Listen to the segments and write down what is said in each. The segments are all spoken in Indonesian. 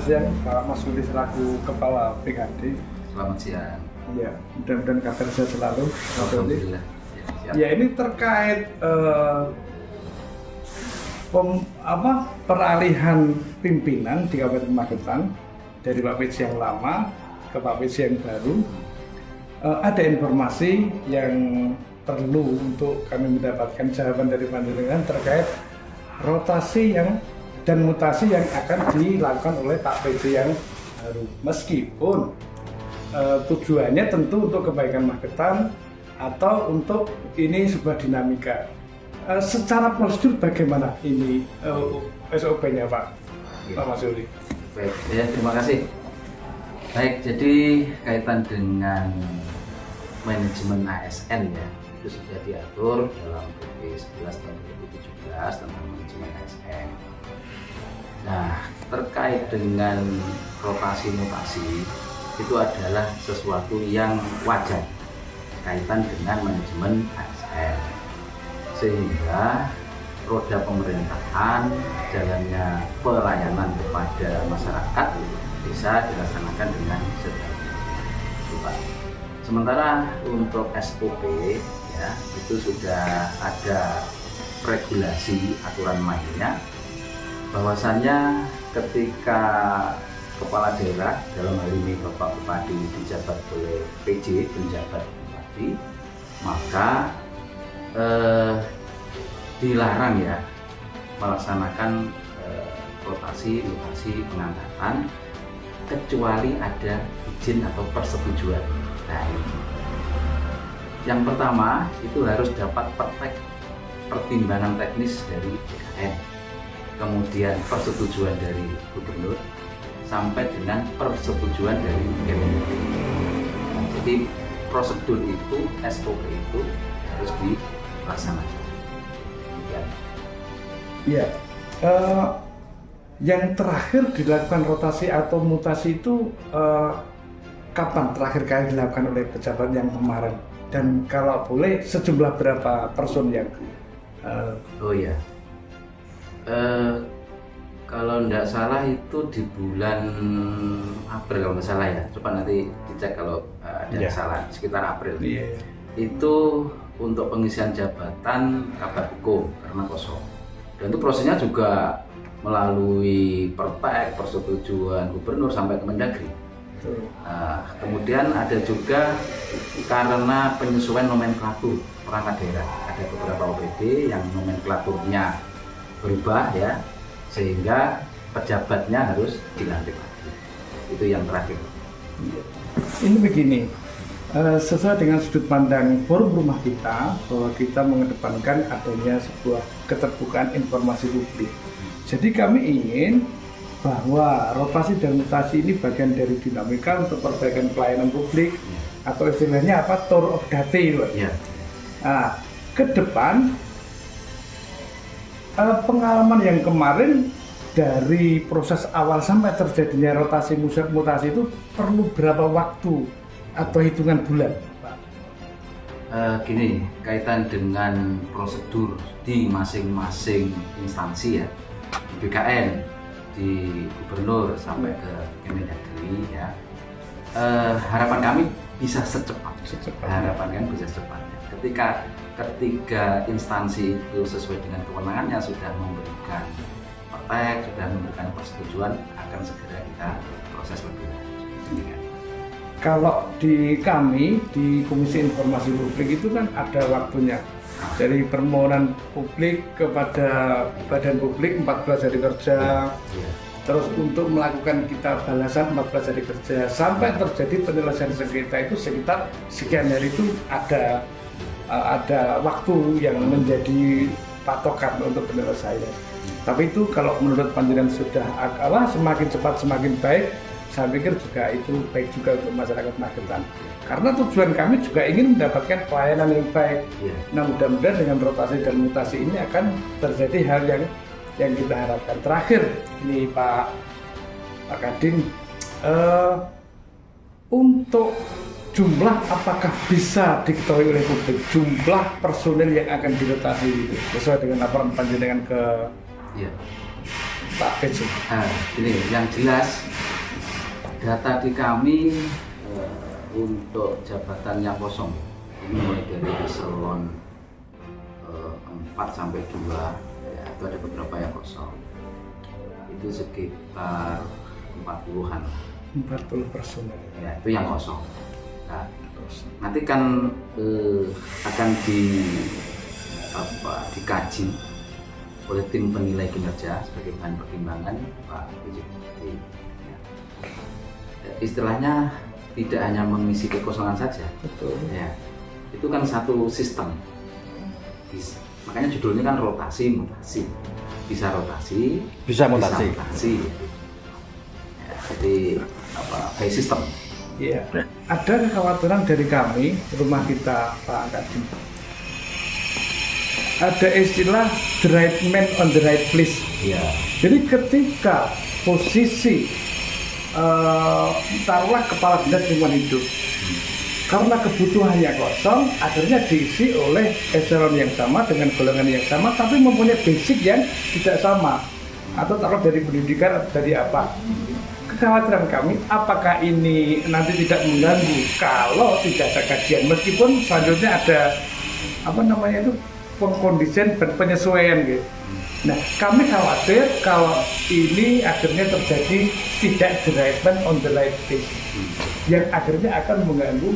siang Pak Mas Uli selaku Kepala PKD. Selamat siang. Iya, mudah-mudahan kabar sehat selalu. Alhamdulillah. Ya, ini terkait peralihan pimpinan di Kabupaten Magetan dari Pak PC yang lama ke Pak PC yang baru. Ada informasi yang perlu untuk kami mendapatkan jawaban dari panjenengan terkait rotasi dan mutasi yang akan dilakukan oleh Pak PC yang baru. Meskipun tujuannya tentu untuk kebaikan Magetan atau untuk ini sebuah dinamika. Secara prosedur bagaimana ini SOP-nya Pak Mas Uli? Baik, ya, terima kasih. Baik, jadi kaitan dengan manajemen ASN ya, itu sudah diatur dalam PP 11 tahun 2017 tentang manajemen ASN. Nah, terkait dengan rotasi mutasi itu adalah sesuatu yang wajar kaitan dengan manajemen ASN, sehingga roda pemerintahan, jalannya pelayanan kepada masyarakat bisa dilaksanakan dengan sebaik. Sementara untuk SOP ya, itu sudah ada regulasi aturan mainnya, bahwasannya ketika kepala daerah, dalam hal ini Bapak Bupati dijabat oleh PJ, penjabat bupati, maka dilarang ya melaksanakan rotasi pengangkatan kecuali ada izin atau persetujuan. Nah, ini yang pertama itu harus dapat pertimbangan teknis dari BKN, kemudian persetujuan dari gubernur, sampai dengan persetujuan dari Kemendagri. Nah, jadi prosedur itu, SOP itu harus dilaksanakan. Ya, yang terakhir dilakukan rotasi atau mutasi itu kapan terakhir kali dilakukan oleh pejabat yang kemarin? Dan kalau boleh sejumlah berapa person yang? Kalau tidak salah itu di bulan April kalau nggak salah ya. Coba nanti dicek kalau ada yang salah, sekitar April. Itu untuk pengisian jabatan kabar hukum karena kosong. Dan itu prosesnya juga melalui perpek, persetujuan gubernur sampai Kemendagri. Nah, kemudian ada juga karena penyesuaian nomenklatur perangkat daerah. Ada beberapa OPD yang nomenklaturnya berubah ya, sehingga pejabatnya harus dilantik lagi. Itu yang terakhir. Ini begini, sesuai dengan sudut pandang forum rumah kita, bahwa kita mengedepankan adanya sebuah keterbukaan informasi publik. Jadi kami ingin bahwa rotasi dan mutasi ini bagian dari dinamika untuk perbaikan pelayanan publik, atau istilahnya apa, tour of date. Nah, ke depan pengalaman yang kemarin dari proses awal sampai terjadinya rotasi mutasi itu perlu berapa waktu atau hitungan bulan, Pak? Gini, kaitan dengan prosedur di masing-masing instansi ya, di BKN, di gubernur sampai ke Kemendagri ya, harapan kami bisa secepatnya. Harapan kami bisa secepatnya. Ketika instansi itu sesuai dengan kewenangannya sudah memberikan pertek, sudah memberikan persetujuan, akan segera kita proses lebih lanjut. Kalau di kami di Komisi Informasi Publik itu kan ada waktunya, dari permohonan publik kepada badan publik 14 hari kerja, terus untuk melakukan kita balasan 14 hari kerja, sampai terjadi penyelesaian sengketa itu sekitar sekian hari. Itu ada waktu yang menjadi patokan untuk penyelesaian. Tapi itu kalau menurut panjenengan sudah semakin cepat semakin baik, saya pikir juga itu baik juga untuk masyarakat Magetan. Karena tujuan kami juga ingin mendapatkan pelayanan yang baik. Nah, mudah-mudahan dengan rotasi dan mutasi ini akan terjadi hal yang kita harapkan. Terakhir, ini Pak Kadin, untuk jumlah apakah bisa diketahui oleh publik jumlah personil yang akan dirotasi itu sesuai dengan laporan panjenengan ke Pak PJ? Ini yang jelas data di kami untuk jabatan yang kosong ini mulai dari eselon 4 sampai 2 ya, itu ada beberapa yang kosong, itu sekitar 40-an 40 personel ya, itu yang kosong. Nah, nanti kan akan dikaji oleh tim penilai kinerja sebagai bahan pertimbangan Pak PJ. Ya. Istilahnya tidak hanya mengisi kekosongan saja. Betul. Ya, itu kan satu sistem. Makanya judulnya kan rotasi mutasi. Bisa rotasi, bisa mutasi. Ya, jadi by system. Iya. Ada kekhawatiran dari kami rumah kita Pak Kadin. Ada istilah the right man on the right place. Ya. Jadi ketika posisi taruhlah kepala dinas lingkungan hidup, karena kebutuhannya kosong, akhirnya diisi oleh eselon yang sama dengan golongan yang sama, tapi mempunyai basic yang tidak sama, atau taruh dari pendidikan atau dari apa. Kekhawatiran kami, apakah ini nanti tidak mengganggu kalau tidak ada kajian, meskipun selanjutnya ada pengkondisian dan penyesuaian gitu. Nah, kami khawatir kalau ini akhirnya terjadi tidak the right man on the right place, yang akhirnya akan mengganggu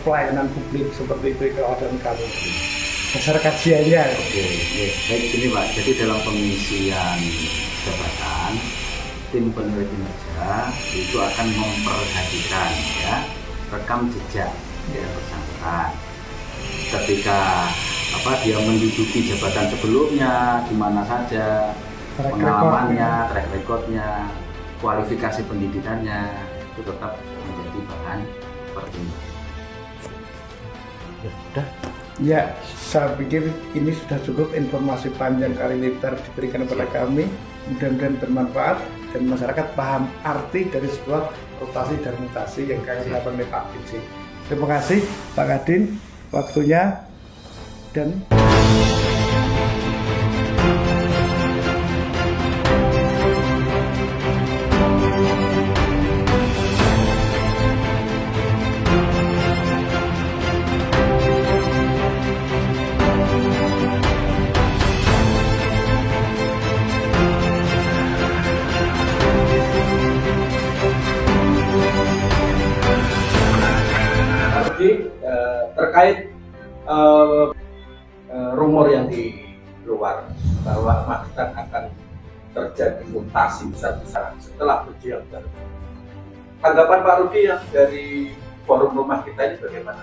pelayanan publik seperti itu kekhawatiran kami. Dasar kajiannya. Oke. Baik ini Pak. Jadi dalam pengisian jabatan, tim penilai kinerja itu akan memperhatikan ya rekam jejak yang bersangkutan. Ketika dia menduduki jabatan sebelumnya, di mana saja, pengalamannya, track recordnya, kualifikasi pendidikannya, itu tetap menjadi bahan pertimbangan. Ya, saya pikir ini sudah cukup informasi panjang kali lebar diberikan kepada kami. Mudah-mudahan bermanfaat dan masyarakat paham arti dari sebuah rotasi dan mutasi yang kami lakukan oleh Pak PJ. Terima kasih Pak Kadin, waktunya dan terkait rumor yang di luar bahwa Magetan akan terjadi mutasi besar-besaran setelah PJ yang baru. Tanggapan Pak Rudi yang dari forum rumah kita ini bagaimana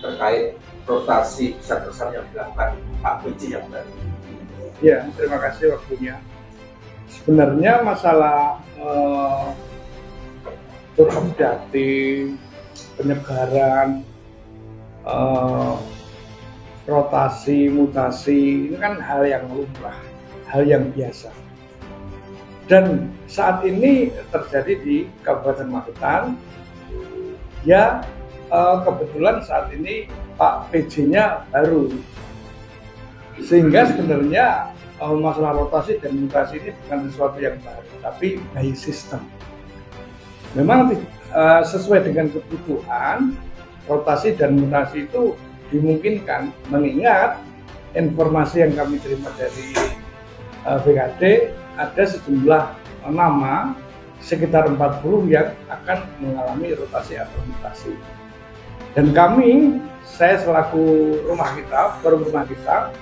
terkait rotasi besar-besaran yang dilakukan Pak PJ yang baru? ya, terima kasih waktunya. Sebenarnya masalah updating, penyegaran, rotasi, mutasi, ini kan hal yang lumrah, hal yang biasa. Dan saat ini terjadi di Kabupaten Magetan. Ya, kebetulan saat ini Pak PJ-nya baru. Sehingga sebenarnya masalah rotasi dan mutasi ini bukan sesuatu yang baru, tapi by system. Memang sesuai dengan kebutuhan, rotasi dan mutasi itu dimungkinkan, mengingat informasi yang kami terima dari BKD ada sejumlah nama sekitar 40 yang akan mengalami rotasi atau mutasi. Dan saya selaku forum rumah kita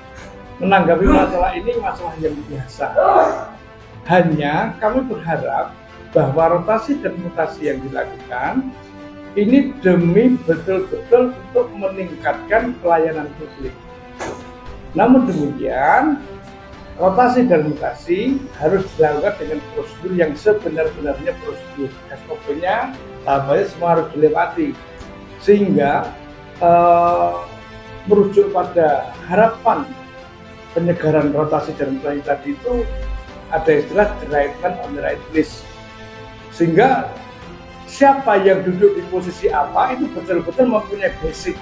menanggapi masalah ini masalah yang biasa. Hanya kami berharap bahwa rotasi dan mutasi yang dilakukan ini demi betul-betul untuk meningkatkan pelayanan publik. Namun demikian, rotasi dan mutasi harus dilakukan dengan prosedur yang sebenar-benarnya prosedur. SOP-nya, tahapannya semua harus dilewati. Sehingga merujuk pada harapan penyegaran rotasi dan mutasi tadi itu ada istilah the right man on the right place. Sehingga siapa yang duduk di posisi apa itu betul-betul mempunyai basic,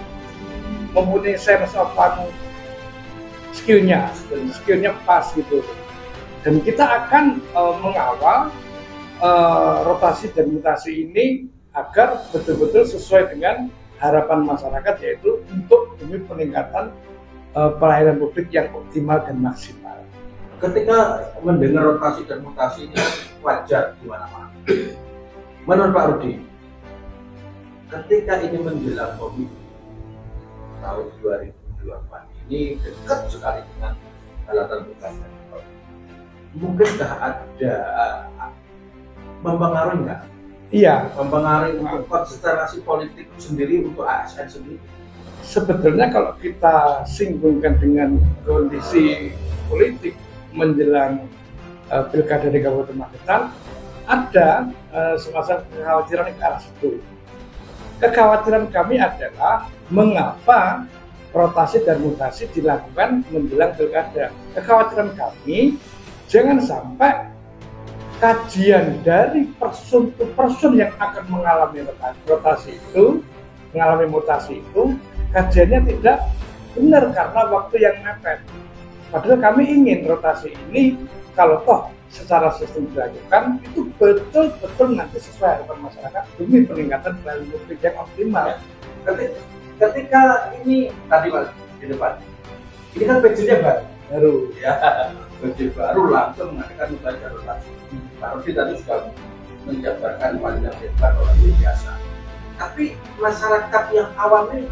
mempunyai sense of skillnya pas gitu. Dan kita akan mengawal rotasi dan mutasi ini agar betul-betul sesuai dengan harapan masyarakat, yaitu untuk demi peningkatan pelayanan publik yang optimal dan maksimal. Ketika mendengar rotasi dan mutasi ini wajar di mana-mana. Menurut Pak Rudi, ketika ini menjelang pemilu tahun 2024 ini dekat sekali dengan latar belakang, mungkinkah ada mempengaruhi nggak? Iya, Mempengaruhi untuk konstelasi politik sendiri untuk ASN sendiri. Sebetulnya kalau kita singgungkan dengan kondisi politik menjelang pilkada di Kabupaten Magetan, ada semacam kekhawatiran ke arah situ. Kekhawatiran kami adalah mengapa rotasi dan mutasi dilakukan menjelang pilkada. Kekhawatiran kami jangan sampai kajian dari person to person yang akan mengalami rotasi itu, mengalami mutasi itu, kajiannya tidak benar karena waktu yang mepet. Padahal kami ingin rotasi ini kalau toh secara sistem dilakukan itu betul-betul nanti sesuai harapan masyarakat demi peningkatan pelayanan publik yang optimal. Ketika ini tadi Mas di depan, ini kan PJ-nya baru, ya, PJ baru langsung mengadakan upaya rotasi. Pak Rudi tadi sudah menjabarkan panjang lebar orang biasa. Tapi masyarakat yang awam ini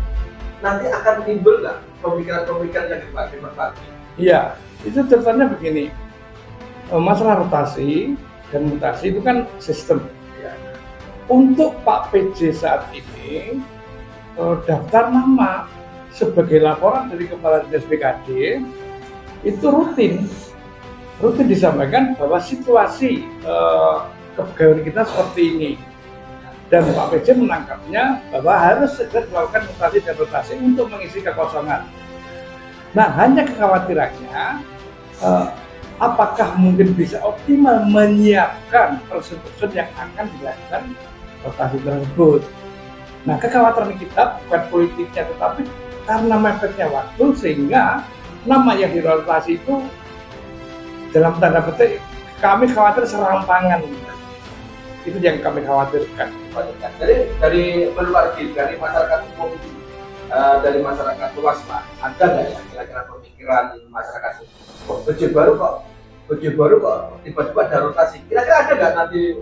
nanti akan timbul nggak pemikiran-pemikiran yang berbagi? Iya, itu ceritanya begini. Masalah rotasi dan mutasi itu kan sistem. Ya. Untuk Pak PJ saat ini, daftar nama sebagai laporan dari Kepala Dinas BKD itu rutin disampaikan bahwa situasi kepegawaian kita seperti ini, dan Pak PJ menangkapnya bahwa harus segera dilakukan mutasi dan rotasi untuk mengisi kekosongan. Nah, hanya kekhawatirannya apakah mungkin bisa optimal menyiapkan person-person yang akan dilakukan rotasi tersebut. Nah, kekhawatiran kita bukan politiknya, tetapi karena mepetnya waktu sehingga nama yang dirotasi itu dalam tanda petik kami khawatir serampangan. Itu yang kami khawatirkan. Jadi dari menurut dari masyarakat umum, dari masyarakat luas Pak, ada nggak ya kira-kira pemikiran masyarakat PJ baru kok tiba-tiba ada rotasi? Kira-kira ada nggak nanti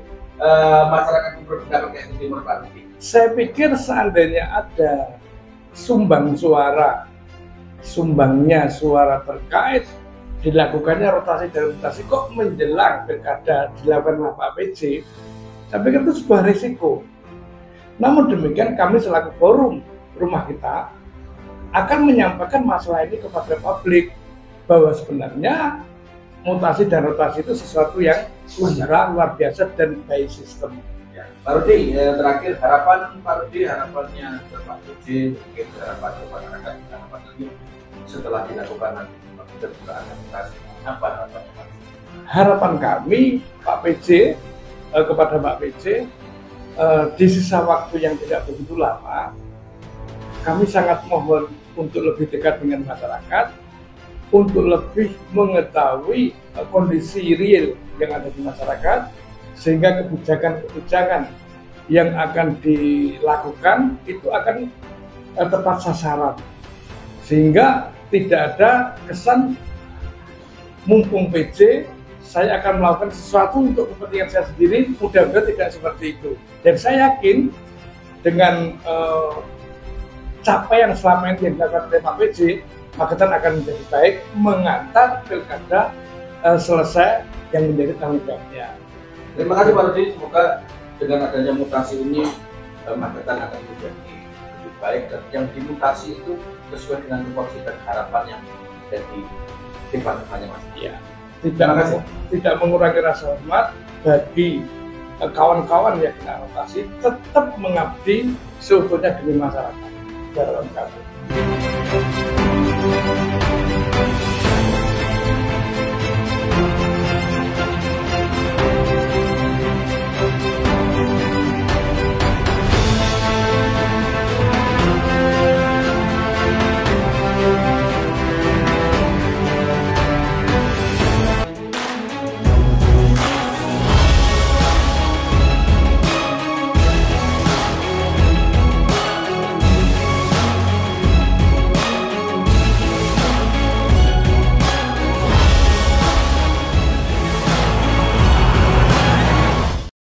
masyarakat yang berpendapat kayak gitu menurut Pak Rudi? Saya pikir seandainya ada sumbangnya suara terkait dilakukannya rotasi dan mutasi kok menjelang pilkada dilakukan oleh Pak PJ, saya pikir itu sebuah risiko. Namun demikian kami selaku forum rumah kita akan menyampaikan masalah ini kepada publik bahwa sebenarnya mutasi dan rotasi itu sesuatu yang luar biasa dan by system. Ya. Pak Rudi, terakhir harapan Pak Rudi, harapannya Pak PJ, mungkin harapan masyarakat, harapan setelah dilakukan nanti apa harapan? Harapan kami Pak PJ kepada Pak PJ di sisa waktu yang tidak begitu lama, kami sangat mohon untuk lebih dekat dengan masyarakat, untuk lebih mengetahui kondisi real yang ada di masyarakat, sehingga kebijakan-kebijakan yang akan dilakukan itu akan tepat sasaran, sehingga tidak ada kesan mumpung PJ saya akan melakukan sesuatu untuk kepentingan saya sendiri. Mudah-mudahan tidak seperti itu, dan saya yakin dengan capaian selama ini yang dilakukan oleh Pak PJ, Magetan akan menjadi baik mengantar pilkada selesai yang menjadi tanggung jawabnya. Terima kasih Pak Rudi, semoga dengan adanya mutasi ini Magetan akan menjadi lebih baik, dan yang dimutasi itu sesuai dengan tupoksi dan harapan yang jadi depannya Mas. Ya, tidak mengurangi rasa hormat bagi kawan-kawan yang kena rotasi, tetap mengabdi seutuhnya demi masyarakat. Dalam kata.